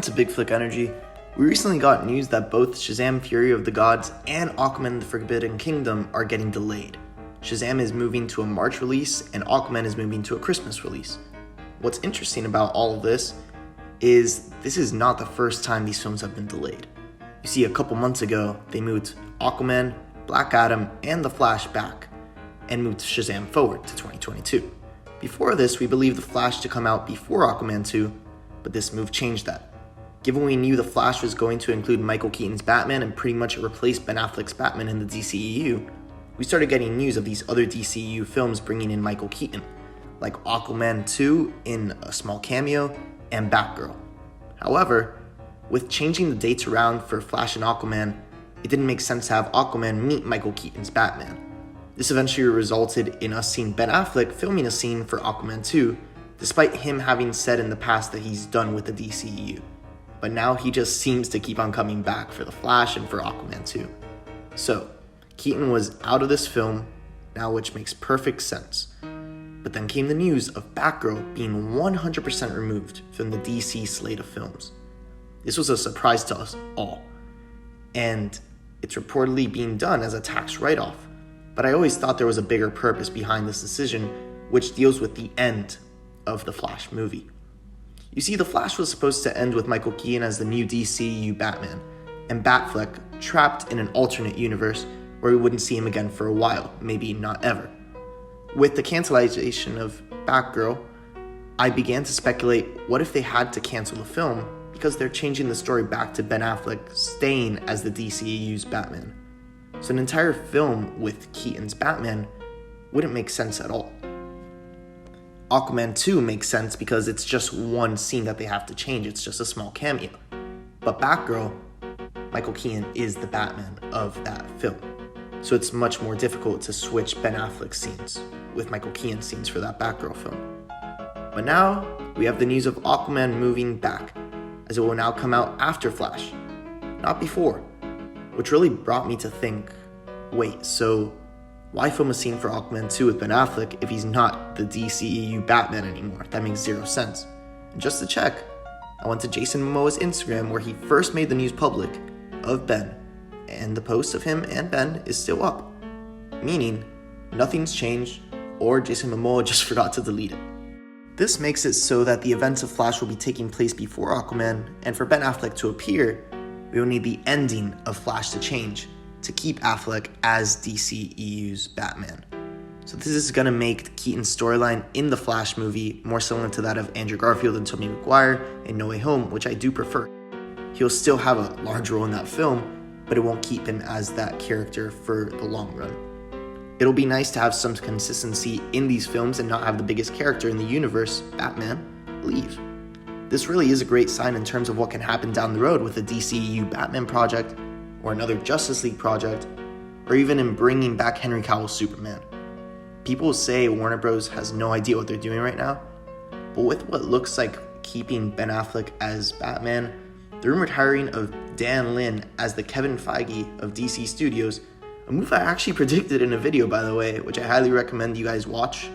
To Big Flick Energy, we recently got news that both Shazam! Fury of the Gods and Aquaman the Forbidden Kingdom are getting delayed. Shazam is moving to a March release and Aquaman is moving to a Christmas release. What's interesting about all of this is not the first time these films have been delayed. You see, a couple months ago, they moved Aquaman, Black Adam, and The Flash back and moved Shazam forward to 2022. Before this, we believed The Flash to come out before Aquaman 2, but this move changed that. Given we knew The Flash was going to include Michael Keaton's Batman and pretty much replace Ben Affleck's Batman in the DCEU, we started getting news of these other DCEU films bringing in Michael Keaton, like Aquaman 2 in a small cameo, and Batgirl. However, with changing the dates around for Flash and Aquaman, it didn't make sense to have Aquaman meet Michael Keaton's Batman. This eventually resulted in us seeing Ben Affleck filming a scene for Aquaman 2, despite him having said in the past that he's done with the DCEU. But now he just seems to keep on coming back for The Flash and for Aquaman 2. So, Keaton was out of this film now, which makes perfect sense. But then came the news of Batgirl being 100% removed from the DC slate of films. This was a surprise to us all. And it's reportedly being done as a tax write-off. But I always thought there was a bigger purpose behind this decision, which deals with the end of the Flash movie. You see, The Flash was supposed to end with Michael Keaton as the new DCEU Batman, and Batfleck trapped in an alternate universe where we wouldn't see him again for a while, maybe not ever. With the cancellation of Batgirl, I began to speculate, what if they had to cancel the film because they're changing the story back to Ben Affleck staying as the DCEU's Batman? So an entire film with Keaton's Batman wouldn't make sense at all. Aquaman 2 makes sense because it's just one scene that they have to change. It's just a small cameo. But Batgirl, Michael Keaton is the Batman of that film. So it's much more difficult to switch Ben Affleck's scenes with Michael Keaton's scenes for that Batgirl film. But now we have the news of Aquaman moving back, as it will now come out after Flash, not before. Which really brought me to think, wait, so why film a scene for Aquaman 2 with Ben Affleck if he's not the DCEU Batman anymore? That makes zero sense. And just to check, I went to Jason Momoa's Instagram where he first made the news public of Ben, and the post of him and Ben is still up. Meaning, nothing's changed, or Jason Momoa just forgot to delete it. This makes it so that the events of Flash will be taking place before Aquaman, and for Ben Affleck to appear, we will need the ending of Flash to change to keep Affleck as DCEU's Batman. So this is going to make Keaton's storyline in the Flash movie more similar to that of Andrew Garfield and Tobey Maguire in No Way Home, which I do prefer. He'll still have a large role in that film, but it won't keep him as that character for the long run. It'll be nice to have some consistency in these films and not have the biggest character in the universe, Batman, leave. This really is a great sign in terms of what can happen down the road with a DCEU Batman project, or another Justice League project, or even in bringing back Henry Cavill's Superman. People say Warner Bros. Has no idea what they're doing right now, but with what looks like keeping Ben Affleck as Batman, the rumored hiring of Dan Lin as the Kevin Feige of DC Studios, a move I actually predicted in a video, by the way, which I highly recommend you guys watch,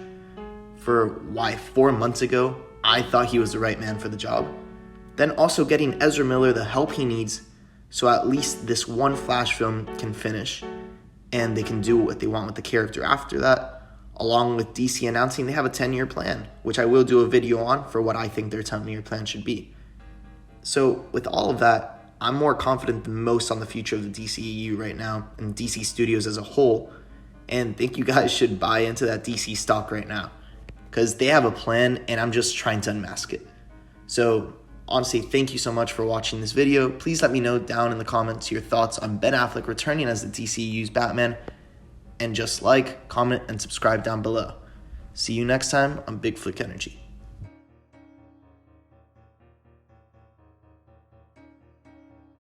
for why 4 months ago I thought he was the right man for the job. Then also getting Ezra Miller the help he needs so at least this one Flash film can finish and they can do what they want with the character after that, along with DC announcing they have a 10-year plan, which I will do a video on for what I think their 10-year plan should be. So with all of that, I'm more confident than most on the future of the DCEU right now and DC Studios as a whole, and think you guys should buy into that DC stock right now because they have a plan and I'm just trying to unmask it. So honestly, thank you so much for watching this video. Please let me know down in the comments your thoughts on Ben Affleck returning as the DCEU's Batman. And just like, comment, and subscribe down below. See you next time on Big Flick Energy.